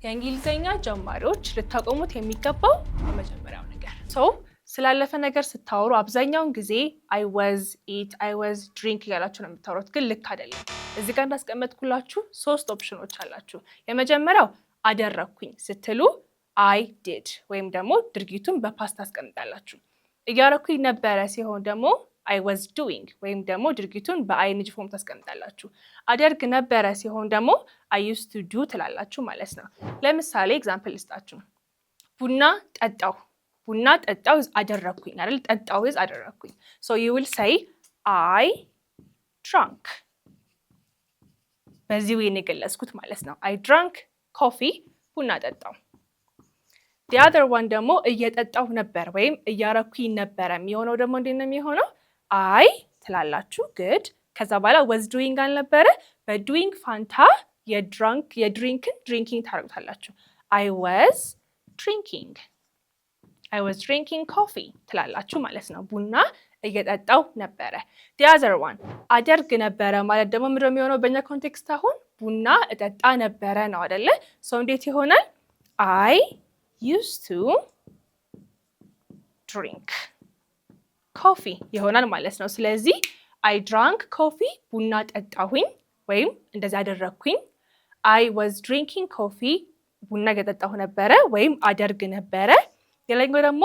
የእንግሊዘኛ ጀማሪዎች ልታቆሙት የሚገባው የመጀመሪያው ነገር ስላለፈ ነገር ስታወሩ አብዛኛውን ጊዜ I was eat I was drink እያላችሁ ነው የምታወሩት፣ ግን ልክ አይደለም። እዚህ ጋር እንዳስቀመጥኩላችሁ 3 ኦፕሽኖች አላችሁ። የመጀመሪያው አደረኩኝ ስትሉ I did ወይም ደግሞ ድርጊቱን በፓስት አስቀምጣላችሁ። እያረኩኝ ነበረ ሲሆን ደግሞ I was doing ወይም ደግሞ ድርጊቱን በing ፎርም ታስቀምጣላችሁ። አደርግ ነበረ ሲሆን ደግሞ I used to do ትላላችሁ ማለት ነው። ለምሳሌ ኤግዛምፕል ልስጣችሁ። ቡና ጠጣው is አደረኩኝ አይደል? ጠጣው is አደረኩኝ። So you will say I drank። በዚህ ወይ የገለጽኩት ማለት ነው። I drank coffee ቡና ጠጣው። The other one ደግሞ እየጠጣው ነበር ወይም እያረኩኝ ነበረ የሚሆነው ደግሞ እንዴት ነው የሚሆነው? I ትላላችሁ good ከዛ በኋላ was doing አልነበረ በdoing ፋንታ drinking ታረጉታላችሁ። I was drinking coffee ትላላችሁ ማለት ነው። ቡና እየጠጣው ነበረ። The other one አደርግ ነበረ ማለት ደግሞ ምንድነው የሚሆነው በእኛ ኮንቴክስት አሁን ቡና እጠጣ ነበረ ነው አይደለ? ሰው እንዴት ይሆናል? I used to drink coffee ይሆናል ማለት ነው። ስለዚህ I drank coffee ቡና ጠጣሁኝ ወይም እንደዛ አደረኩኝ። I was drinking coffee ቡና እየጠጣሁ ነበረ ወይም አደርግ ነበረ። ሌላኛው ደግሞ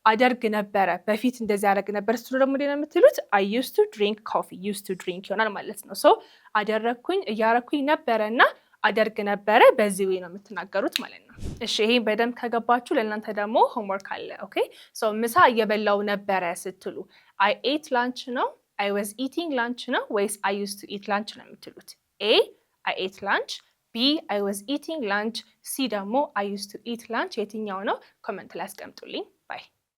አደርግ ነበረ በፊት እንደዚህ አደርግ ነበር ስትሉ ደግሞ እንዴት ነው የምትሉት? I used to drink coffee used to drink ይሆናል ማለት ነው። ሶ አደረኩኝ እያረኩኝ ነበረና አደርግ ነበረ በዚህ ወይ ነው የምትናገሩት ማለት ነው። እሺ ይሄን በደንብ ከገባችሁ ለእናንተ ደግሞ ሆምወርክ አለ። ኦኬ ሶ ምሳ እየበላው ነበረ ስትሉ I ate lunch ነው I was eating lunch ነው ወይስ I used to eat lunch ነው የምትሉት? A I ate lunch፣ B I was eating lunch፣ C ደግሞ I used to eat lunch የትኛው ነው? ኮሜንት ላይ አስቀምጡልኝ። ባይ